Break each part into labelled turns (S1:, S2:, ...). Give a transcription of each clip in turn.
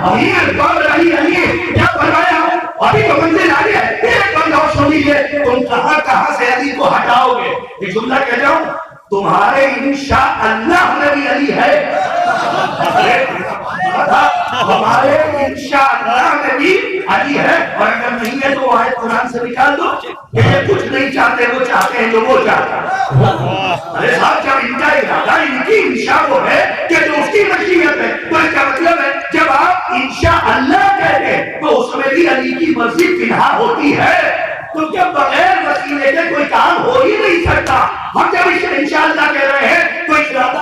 S1: امیر قبر علی کیا فرمایا؟ ابھی تو منزل آ گیا ہے، ایک بندہ اور سن لیجیے، تم کہاں سے علی کو ہٹاؤ گے؟ ایک جملہ کہہ جاؤں، تمہارے انشاءاللہ نبی علی ہے، ہمارے انشاءاللہ نبی علی ہے، اور اگر نہیں ہے تو آیت قرآن سے نکال دو کہ یہ کچھ نہیں چاہتے، وہ چاہتے ہیں جو وہ چاہتا ہے۔ ارے صاحب جب ان کا ارادہ، ان کی انشاء وہ ہے کہ جو اس کی مشیت ہے، تو اس کا مطلب ہے جب آپ انشاءاللہ کہتے ہیں تو اس میں بھی علی کی مرضی فنہا ہوتی ہے، تو کیا بغیر وسیلے کے کوئی کام ہو ہی نہیں سکتا۔ ہم جب انشاءاللہ کہہ رہے ہیں تو ارادہ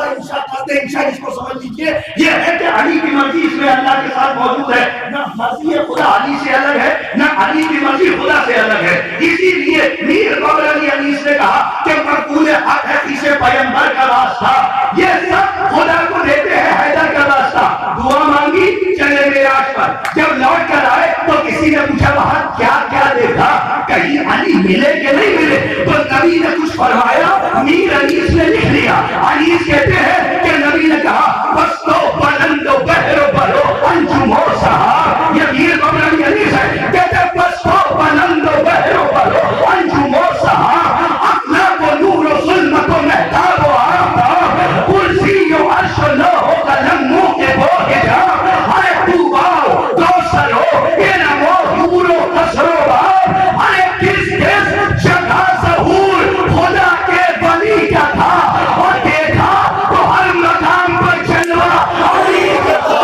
S1: انشاء اس کو سمجھ لیجیے یہ ہے کہ علی کی مرضی اس میں اللہ کے ساتھ موجود ہے، نہ مرضی خدا علی سے الگ ہے، نہ علی کی مرضی خدا سے الگ ہے۔ اسی لیے میر قبر علی انیس نے کہا کہ مقبول حق ہے اسے پیغمبر کا راستہ، یہ سب خدا کو دیتے ہیں حیدر کا راستہ۔ دعا مانگی چلے معراج پر، جب لوٹ کر آئے تو کسی نے پوچھا وہاں کیا کیا دیکھا، کہیں علی ملے کہ نہیں ملے؟ تو نبی نے کچھ فرمایا، میر انیس نے لکھ لیا۔ انیس کہتے ہیں کہ نبی نے کہا بس تو بلند و بحر و برو انجم و سہار، یہ میر قبر علی انیس ہے، کہتے ہیں بس تو بلند و بحر و برو انجم و سہار، اخلاق و نور و ظلمت و مہتاب و آفتاب، کرسی و عرش و لوح و قلم منہ کے وہ حجاب، ہائے طوبیٰ کوثر و علم و حور و قصر و باب، ہائے کس کس جگہ ظہور خدا کے ولی کا تھا، اور دیکھا تو ہر مقام پر جلوہ علی کا تھا۔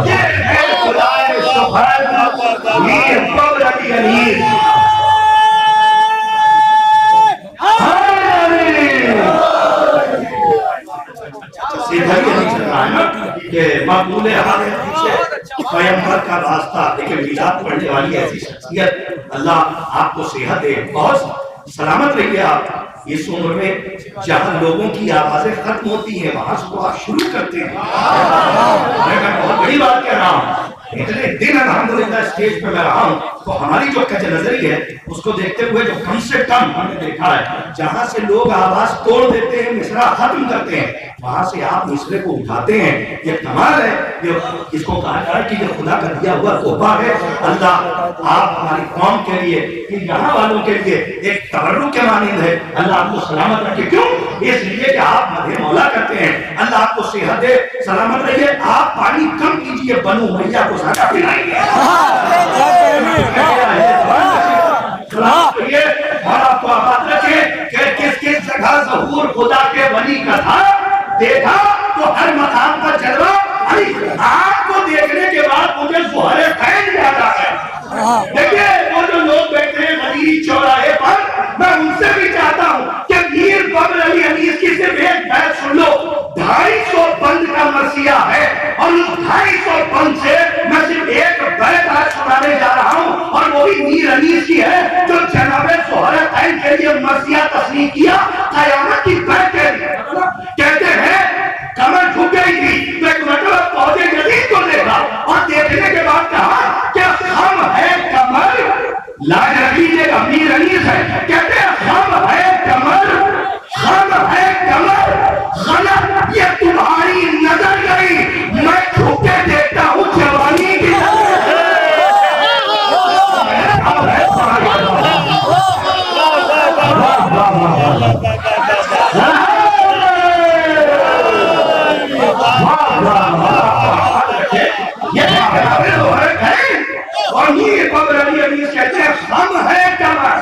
S1: یہ ہے خدائے سبحان میر قبر علی انیس۔ کہ مقبول حق ہے پیچھے پیغمبر کا راستہ، لیکن میلاد پڑھنے والی ایسی شخصیت، اللہ آپ کو صحت دے، بہت سلامت رہیے آپ اس عمر میں جہاں لوگوں کی آوازیں ختم ہوتی ہیں وہاں سے تو آپ شروع کرتے ہیں۔ میں بہت بڑی بات کہہ رہا ہوں، اتنے دن الحمدللہ اسٹیج پہ میں رہا ہوں تو ہماری جو کج نظری ہے اس کو دیکھتے ہوئے جو کم سے کم ہم نے دیکھا ہے جہاں سے لوگ آواز توڑ دیتے ہیں، مصرع ختم کرتے ہیں، وہاں سے آپ مصرے کو اٹھاتے ہیں، یہ کمال ہے۔ یہ اس کو کہا جائے کہ یہ خدا کا دیا ہوا تحفہ ہے۔ اللہ آپ ہماری قوم کے لیے، یہاں والوں کے لیے ایک تبرک کے مانند ہے، اللہ آپ کو سلامت رکھے۔ کیوں؟ اس لیے کہ آپ مدح مولا کرتے ہیں، اللہ آپ کو صحت دے، سلامت رہیے۔ آپ پانی کم کیجئے، بنو امیہ کو زیادہ پلائیے۔ اور آپ کو آباد رکھے کہ کس کس جگہ ظہور خدا کے ولی کا تھا، دیکھا تو ہر مقام پر جلوہ علی۔ آپ کو دیکھنے کے بعد مجھے ظہر خیر یاد آ گیا۔ دیکھیے وہ جو لوگ بیٹھے ہیں مدینی چوراہے پر، میں ان سے بھی چاہتا ہوں کہ میر قبر علی انیس کی صرف ایک بیت سن لو۔ 250 بند کا مرثیہ ہے، اور اس 250 بند سے میں صرف ایک بیت آج سنانے جا رہا ہوں، اور وہ بھی میر انیس کی ہے جو جناب ظہرالعین کے لیے مرثیہ تصنیف کیا، قیامت کی بیت کے لیے۔ کہتے ہیں کمر جھک گئی تھی تو ایک مرتبہ پودے جدید کو دیکھا، اور دیکھنے کے بعد کہا کہ خم ہے کمر، لاج رکھیے گا میر انیس ہے، کہتے ہیں خم ہے کمر، خم ہے کمر، غلط یہ تمہاری نظر گئی، میں جھک کے دیکھتا ہوں جوانی کی اور یہ قبر علی انیس کہتے ہیں خم ہے کمر،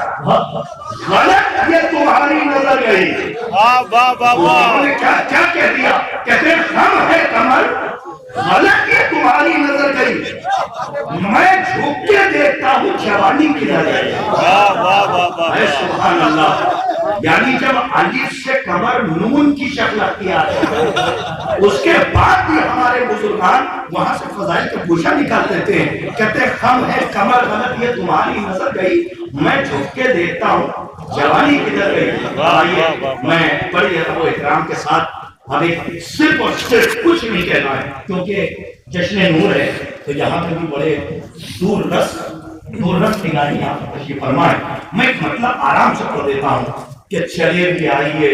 S1: غلط یہ تمہاری نظر گئی۔ انہوں نے کیا کہہ دیا؟ کہتے ہیں خم ہے کمر، غلط یہ تمہاری نظر گئی، میں جھک کے دیکھتا ہوں جوانی کی نظر۔ سبحان اللہ۔ یعنی جب الف سے کمر نون کی شکل اختیار ہے، اس کے بعد بھی ہمارے بزرگان وہاں سے فضائل کا گوشہ نکال دیتے ہیں، کہتے ہیں خم ہے کمر، غلط یہ تمہاری نظر گئی، میں جھک کے دیکھتا ہوں جوانی کدھر گئی۔ آئیے میں بڑی ادب و احترام کے ساتھ ہمیں صرف اور صرف کچھ نہیں کہنا ہے، کیونکہ جشن نور ہے تو یہاں پہ بھی بڑے دور رس نگاہی آپ تشریف فرمائیں۔ میں ایک مطلب آرام سے پڑھ دیتا ہوں کہ چلے بھی آئیے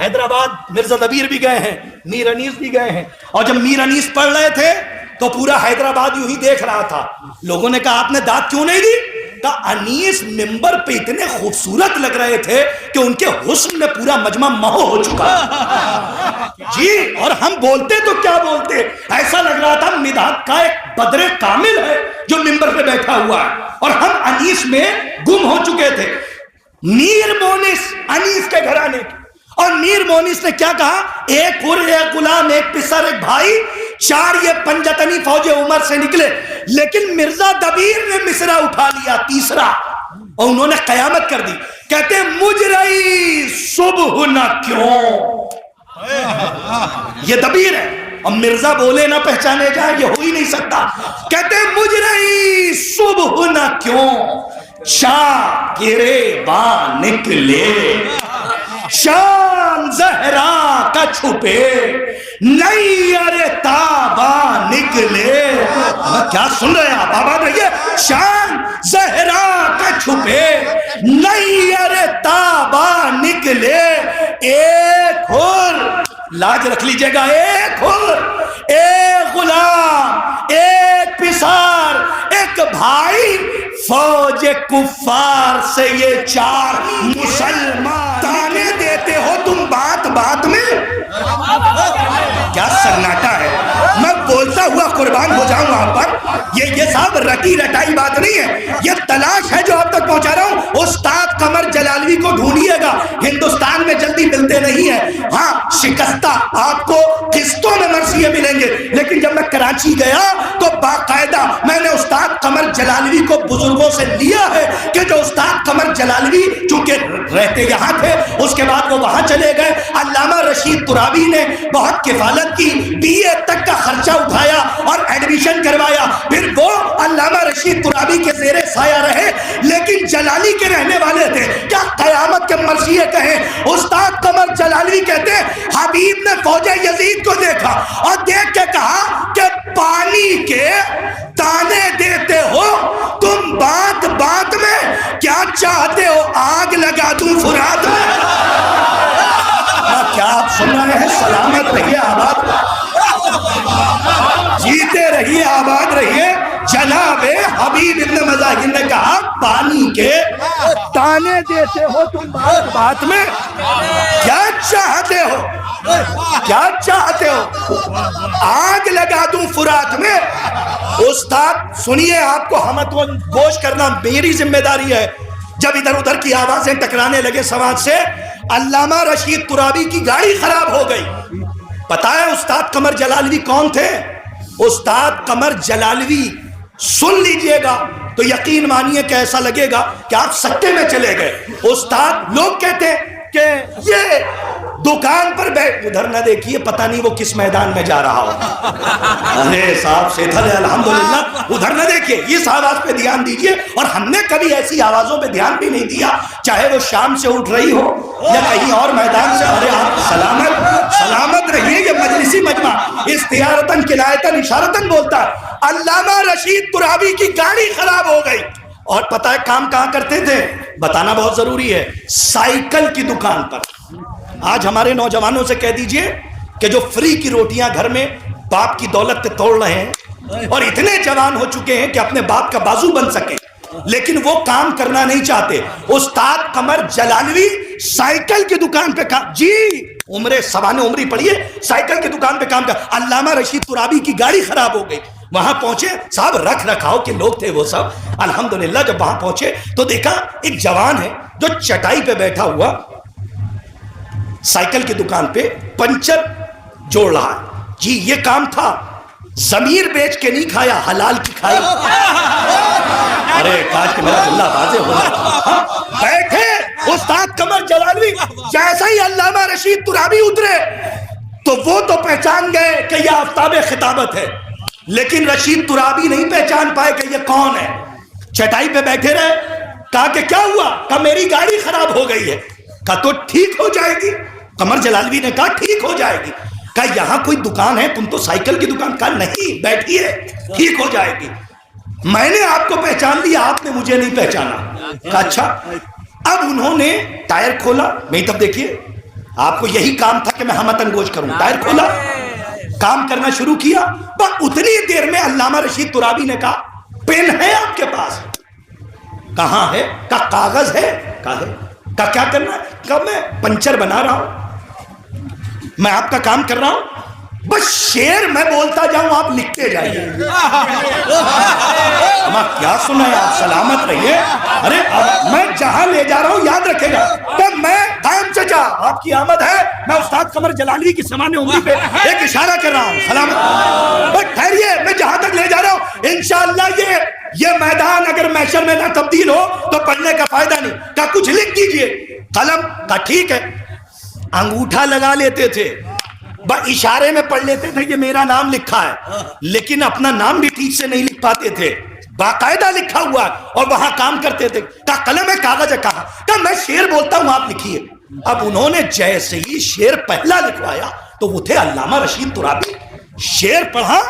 S2: حیدرآباد مرزا دبیر بھی گئے ہیں, میر انیس بھی گئے ہیں, اور جب میر انیس پڑھ رہے تھے تو پورا حیدرآباد یوں ہی دیکھ رہا تھا. لوگوں نے کہا آپ نے داد کیوں نہیں دی؟ کہا انیس ممبر پہ اتنے خوبصورت لگ رہے تھے کہ ان کے حسن میں پورا مجمع مہو ہو چکا. جی, اور ہم بولتے تو کیا بولتے, ایسا لگ رہا تھا مدحت کا ایک بدر کامل ہے جو ممبر پہ بیٹھا ہوا ہے, اور ہم انیس میں گم ہو چکے تھے. میر مونس انیس کے گھرانے کی, اور میر مونس نے کیا کہا, ایک حر ایک غلام ایک پسر ایک بھائی, 4 یہ پنجتنی فوج عمر سے نکلے. لیکن مرزا دبیر نے مصرع اٹھا لیا تیسرا, اور انہوں نے قیامت کر دی. کہتے مجھ رہی صبح نہ کیوں, یہ دبیر ہے, اور مرزا بولے نہ پہچانے جائے, یہ ہو ہی نہیں سکتا. کہتے مجھ رہی صبح نہ کیوں, شاکرے با نکلے, شان زہرا کا چھپے, نیر تابا نکلے. کیا سن رہے ہیں آپ, آباد رہیے. شان زہرا کا چھپے, نیر تابا نکلے. ایک حر, لاج رکھ لیجئے گا, ایک حر ایک غلام ایک پسار ایک بھائی, فوج کفار سے یہ 4 مسلمان تانے دیتے ہو تم بات بات میں. کیا سناٹا ہے, میں بولتا ہوا قربان ہو جاؤں آپ پر. یہ صاحب رٹی رٹائی بات نہیں ہے, یہ تلاش ہے جو آپ تک پہنچا رہا ہوں. استاد قمر جلالوی کو ڈھونڈیے گا, ہندوستان میں جلدی ملتے نہیں ہیں. ہاں شکستہ آپ کو قسطوں میں مرثیے ملیں گے, لیکن جب میں کراچی گیا تو باقاعدہ میں نے استاد قمر جلالوی کو بزرگوں سے لیا ہے کہ جو استاد قمر جلالوی چونکہ رہتے یہاں تھے, اس کے بعد وہ وہاں چلے گئے. علامہ رشید ترابی نے بہت کفالت کی, BA تک کا خرچہ اٹھایا اور ایڈمیشن کروایا. پھر وہ علامہ رشید ترابی کے زیر سایہ رہے, لیکن جلالی کے رہنے والے تھے. کیا قیامت کے مرثیے کہیں. استاد قمر جلالوی کہتے حبیب نے فوج یزید کو دیکھا اور دیکھ کے کہا کہ پانی کے تانے دیتے ہو تم بات بات میں, کیا چاہتے ہو آگ لگا دوں فرات میں. کیا آپ سن رہے ہیں. سلامت رہیے, آباد جیتے رہیے, آباد رہیے. جناب حبیب ابن مظاہر نے کہا پانی کے تانے دیتے ہو تم بات بات میں, کیا چاہتے ہو, کیا چاہتے ہو آگ لگا دوں فرات میں. استاد سنیے, آپ کو حمد و گوش کرنا میری ذمہ داری ہے. جب ادھر ادھر کی آوازیں ٹکرانے لگے سماج سے, علامہ رشید ترابی کی گاڑی خراب ہو گئی. پتہ ہے استاد قمر جلالوی کون تھے؟ استاد قمر جلالوی, سن لیجئے گا تو یقین مانیے کہ ایسا لگے گا کہ آپ سکتے میں چلے گئے. استاد, لوگ کہتے کہ یہ دکان پر ادھر نہ دیکھیے, پتہ نہیں وہ کس میدان میں جا رہا ہو. ارے صاحب سیدھا ہے الحمدللہ, ادھر نہ دیکھیے, اس آواز پہ دھیان دیجئے. اور ہم نے کبھی ایسی آوازوں پہ دھیان بھی نہیں دیا, چاہے وہ شام سے اٹھ رہی ہو یا کہیں اور میدان سے. ارے آپ سلامت رہیے. یہ مجلسی مجمع استیارتاً کنایتاً اشارتاً بولتا ہے. علامہ رشید ترابی کی گاڑی خراب ہو گئی, اور پتہ ہے کام کہاں کرتے تھے, بتانا بہت ضروری ہے, سائیکل کی دکان پر. آج ہمارے نوجوانوں سے کہہ دیجئے کہ جو فری کی روٹیاں گھر میں باپ کی دولت توڑ رہے ہیں اور اتنے جوان ہو چکے ہیں کہ اپنے باپ کا بازو بن سکیں, لیکن وہ کام کرنا نہیں چاہتے. استاد قمر جلالوی سائیکل کی دکان پہ کام, جی عمرے سوانے عمری پڑھیے, سائیکل کی دکان پہ کام کر. علامہ رشید ترابی کی گاڑی خراب ہو گئی, وہاں پہنچے صاحب, رکھ رکھاؤ کے لوگ تھے وہ سب. الحمدللہ جب وہاں پہنچے تو دیکھا ایک جوان ہے جو چٹائی پہ بیٹھا ہوا سائیکل کی دکان پہ پنچر جوڑ رہا ہے. جی یہ کام تھا, ضمیر بیچ کے نہیں کھایا, حلال کی کھائی. ارے کاش کہ میرا جملہ واضح ہو جاتا. بیٹھے استاد قمر جلالوی, جیسا ہی علامہ رشید ترابی اترے تو وہ تو پہچان گئے کہ یہ آفتاب خطابت ہے, لیکن رشید ترابی نہیں پہچان پائے کہ یہ کون ہے. چٹائی پہ بیٹھے رہے. کہا کہ کیا ہوا؟ کہا میری گاڑی خراب ہو گئی ہے. کہا تو ٹھیک ہو جائے گی. قمر جلالوی نے کہا ٹھیک ہو جائے گی. کہا یہاں کوئی دکان ہے, تم تو سائیکل کی دکان. کہا نہیں, بیٹھیے ٹھیک ہو جائے گی. میں نے آپ کو پہچان لیا, آپ نے مجھے نہیں پہچانا. کہا اچھا. اب انہوں نے ٹائر کھولا, میں تب دیکھیے آپ کو یہی کام تھا کہ میں ہمتن گوش کروں. ٹائر کھولا, کام کرنا شروع کیا. بس اتنی دیر میں علامہ رشید ترابی نے کہا پین ہے آپ کے پاس؟ کہاں ہے؟ کہا کاغذ ہے. کہا ہے. کہا کیا کرنا ہے؟ کہا میں پنچر بنا رہا ہوں, میں آپ کا کام کر رہا ہوں, بس شعر میں بولتا جاؤں آپ لکھتے جائیے. کیا سنا ہے آپ, سلامت رہیے. ارے میں جہاں لے جا رہا ہوں یاد رکھے گا کہ میں قائم چچا آپ کی آمد ہے, میں استاد قمر جلالی کی سمان عمری پہ ایک اشارہ کر رہا ہوں. سلامت, بس ٹھہریے, میں جہاں تک لے جا رہا ہوں انشاءاللہ یہ میدان اگر محشر میں نہ تبدیل ہو تو پڑھنے کا فائدہ نہیں. کہا کچھ لکھ دیجئے. قلم. کہا ٹھیک ہے. انگوٹھا لگا لیتے تھے, اشارے میں پڑھ لیتے تھے یہ میرا نام لکھا ہے, لیکن اپنا نام بھی ٹھیک سے نہیں لکھ پاتے تھے, باقاعدہ لکھا ہوا اور وہاں کام کرتے تھے. کہا قلم ہے, کاغذ ہے. کہا میں شعر بولتا ہوں آپ لکھیے. اب انہوں نے جیسے ہی شعر پہلا لکھوایا تو وہ تھے علامہ رشید ترابی. شعر پڑھا,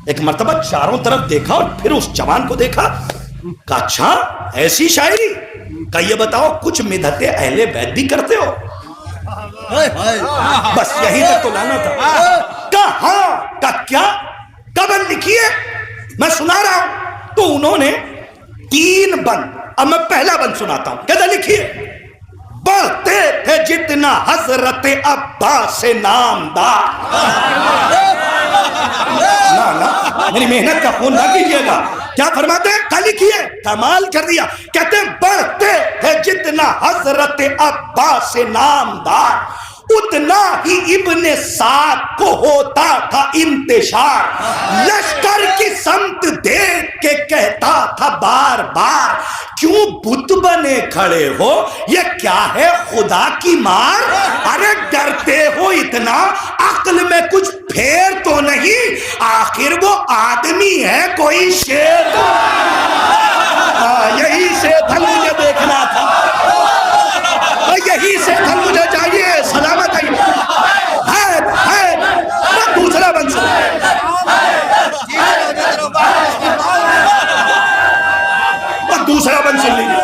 S2: ایک مرتبہ چاروں طرف دیکھا اور پھر اس جوان کو دیکھا. کہا اچھا ایسی شاعری. کہا یہ بتاؤ کچھ مدحت اہل بیت بھی کرتے ہو؟ بس یہی تک تو لانا تھا. کہا ہاں. کہا کیا؟ کبن لکھیے, میں سنا رہا ہوں. تو انہوں نے 3 بند, اب میں پہلا بند سناتا ہوں. کہتا لکھیے. بڑھتے تھے جتنا حضرت عباس نامدار. نا میری محنت کا خون نہ کیجیے گا. کیا فرماتے ہیں؟ کل لکھیے. کمال کر دیا. کہتے ہیں بڑھتے تھے جتنا حضرت عباس نامدار اتنا ہی ابن سعد کو ہوتا تھا انتشار. لشکر کی سمت دیکھ کے کہتا تھا بار بار کیوں بت بنے کھڑے ہو, یہ کیا ہے خدا کی مار. ارے ڈرتے ہو اتنا, عقل میں کچھ پھیر تو نہیں, آخر وہ آدمی ہے کوئی شیر. یہی سے تھا مجھے دیکھنا تھا, یہی سے تھا مجھے چاہیے. سلامت ہے. دوسرا بند دوسرا بند سن لیجیے.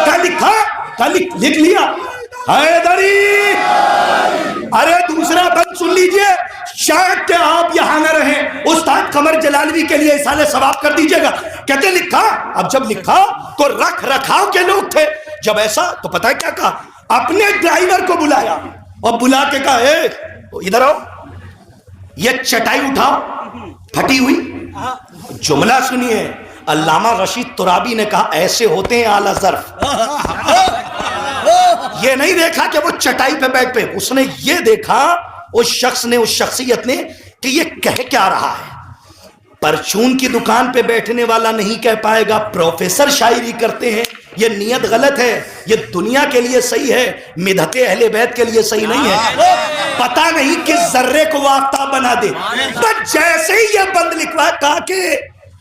S2: کیا لکھا؟ کیا لکھ لیا؟ حیدری. ارے دوسرا بند سن لیجیے. شاید کہ آپ یہاں نہ رہیں, استاد قمر جلالوی کے لیے اصالہ ثواب کر دیجیے گا. کہتے لکھا. اب جب لکھا تو رکھ رکھاؤ کے لوگ تھے. جب ایسا تو پتہ ہے کیا کہا, اپنے ڈرائیور کو بلایا اور بلا کے کہا اے ادھر آؤ, یہ چٹائی اٹھاؤ پھٹی ہوئی. جملہ سنیے, علامہ رشید ترابی نے کہا ایسے ہوتے ہیں اعلی ظرف. یہ نہیں دیکھا کہ وہ چٹائی پہ بیٹھ پہ, اس نے یہ دیکھا اس شخص نے, اس شخصیت نے, کہ یہ کہہ کیا رہا ہے. پرچون کی دکان پہ بیٹھنے والا نہیں کہہ پائے گا پروفیسر شاعری کرتے ہیں, یہ نیت غلط ہے, یہ دنیا کے لیے صحیح ہے, مدحت اہل بیت کے لیے صحیح نہیں ہے. پتہ نہیں کس ذرے کو وہ آفتاب بنا دے. بس جیسے ہی یہ بند لکھوا کہا کہ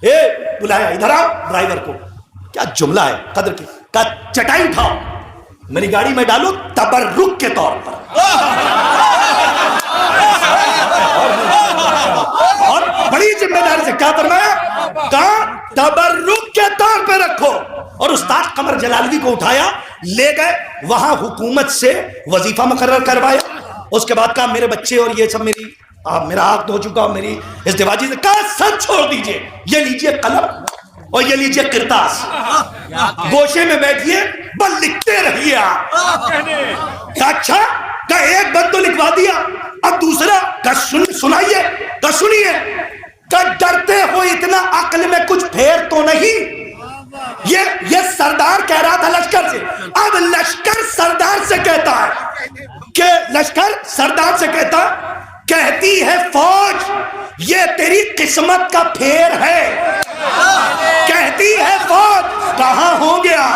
S2: اے بلایا ادھر آؤ ڈرائیور کو. کیا جملہ ہے قدر کی. کہا چٹائی اٹھاؤ میری گاڑی میں ڈالو تبرک کے طور پر, اور بڑی ذمہ داری سے. کیا فرمایا؟ کہا تبرک کے طور پہ رکھو. اور استاد قمر جلالوی کو اٹھایا لے گئے, وہاں حکومت سے وظیفہ مقرر کروایا. اس کے بعد کہا میرے بچے اور یہ سب میرا آنکھ دھو چکا اور میری ازدواجی سے. کہا سب چھوڑ دیجئے, یہ لیجئے قلم اور یہ لیجئے کرتاس, گوشے میں بیٹھیے بس لکھتے رہیے آپ. کہا اچھا. کہا ایک بند تو لکھوا دیا, اب دوسرا. کہا سنائیے. کہا سنیے. کہا ڈرتے ہو اتنا, عقل میں کچھ پھیر تو نہیں. یہ سردار کہہ رہا تھا لشکر سے, اب لشکر سردار سے کہتا ہے کہ لشکر سردار سے کہتی ہے فوج یہ تیری قسمت کا پھیر ہے. کہتی ہے فوج, کہاں ہو گیا.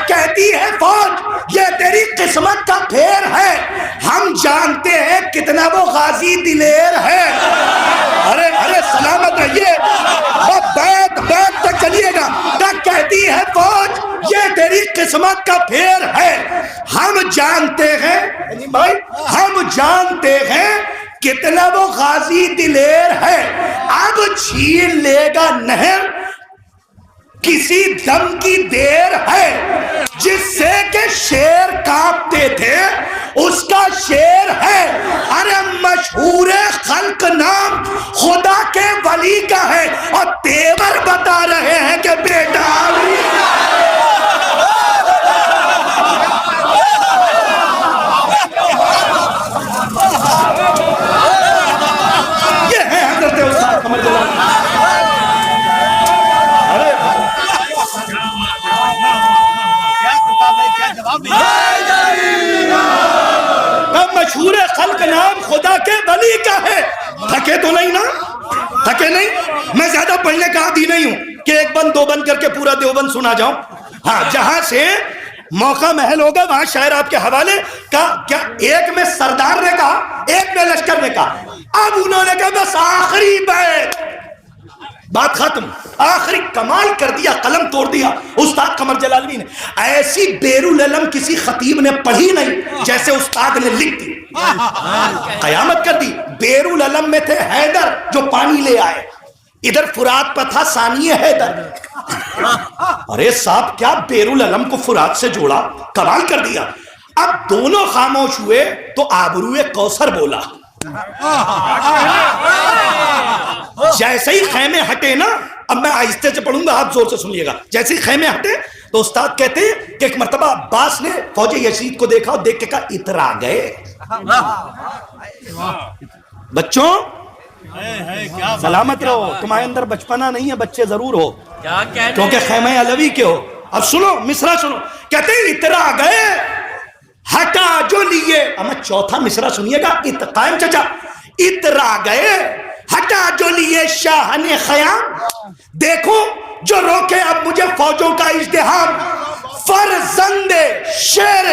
S2: کہتی ہے فوج یہ تیری قسمت کا پھیر ہے, ہم جانتے ہیں کتنا وہ غازی دلیر ہے. ارے سلامت رہیے, بیت تک چلیے گا. کہتی ہے فوج یہ تیری قسمت کا پھیر ہے, ہم جانتے ہیں بھائی, ہم جانتے ہیں کتنا وہ غازی دلیر ہے. اب چھین لے گا نہر کسی دم کی دیر ہے جس سے کہ شیر کانپتے تھے اس کا شیر ہے. ارے مشہور خلق نام خدا کے ولی کا ہے اور تیور بتا رہے ہیں کہ بیٹا یہ ہے حضرت استاد قمر جلال. مشہور خلق نام خدا کے ولی کا ہے. تھکے تو نہیں نا؟ تھکے نہیں؟ میں زیادہ پڑھنے کا عادی نہیں ہوں کہ ایک بند دو بند کر کے پورا دیوبند سنا جاؤں. ہاں جہاں سے موقع محل ہوگا وہاں شاعر آپ کے حوالے کا. کیا ایک میں سردار نے کہا ایک میں لشکر نے کہا. اب انہوں نے کہا بس آخری بیت, بات ختم. آخری کمال کر دیا, قلم توڑ دیا استاد قمر جلالوی نے. ایسی بیرالعلم کسی خطیب نے پڑھی نہیں جیسے استاد نے لکھ دی, قیامت کر دی. بیرالعلم میں تھے حیدر جو پانی لے آئے, ادھر فرات پہ تھا ثانی حیدر. ارے صاحب کیا بیرالعلم کو فرات سے جوڑا, کمال کر دیا. اب دونوں خاموش ہوئے تو آبروئے کوثر بولا. جیسے ہی خیمے ہٹے نا, اب میں آہستہ سے پڑھوں گا آپ زور سے سنیے گا. جیسے ہی خیمے ہٹے تو استاد کہتے ہیں کہ ایک مرتبہ عباس نے فوج یزید کو دیکھا اور دیکھ کے کہا اترا گئے. بچوں سلامت رہو, تمہارے اندر بچپنا نہیں ہے, بچے ضرور ہو کیونکہ خیمہ علوی کے ہو. اب سنو مصرع سنو, کہتے ہیں اترا گئے ہٹا جو لیے. اب میں چوتھا مصرع سنیے گا, قائم چچا. اترا گئے ہٹا جو لیے شاہ نے خیام, دیکھو جو روکے اب مجھے فوجوں کا ازدحام. فرزند شیر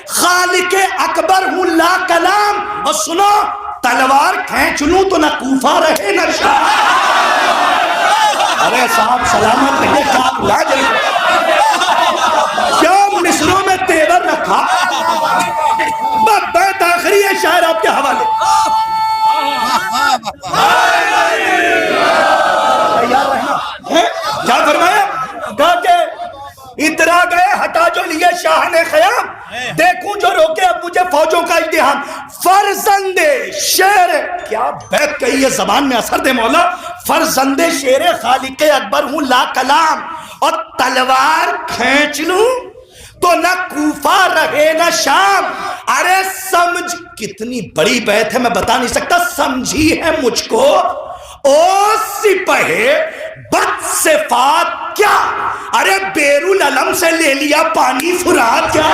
S2: خالق اکبر ہوں لا کلام. اور سنو تلوار کھینچ لوں تو نہ کوفہ رہے نہ شام. ارے صاحب سلامت رہے, کیا لاج کیا مصروں میں تیور رکھا. بیت آخری ہے شاعر آپ کے حوالے. کیا فرمایا؟ کہا کہ اترا گئے ہٹا جو لیے شاہ نے خیام, دیکھوں جو روکے اب مجھے فوجوں کا ازدحام. فرزند شیر, کیا بیت کہی ہے, زبان میں اثر دے مولا. فرزند شیر خالق اکبر ہوں لا کلام, اور تلوار کھینچ لوں تو نہ کوفہ رہے نہ شام. ارے سمجھ, کتنی بڑی بیت ہے میں بتا نہیں سکتا. سمجھی ہے مجھ کو او سپہے بد صفات کیا, ارے بیرالعلم سے لے لیا پانی فرات کیا.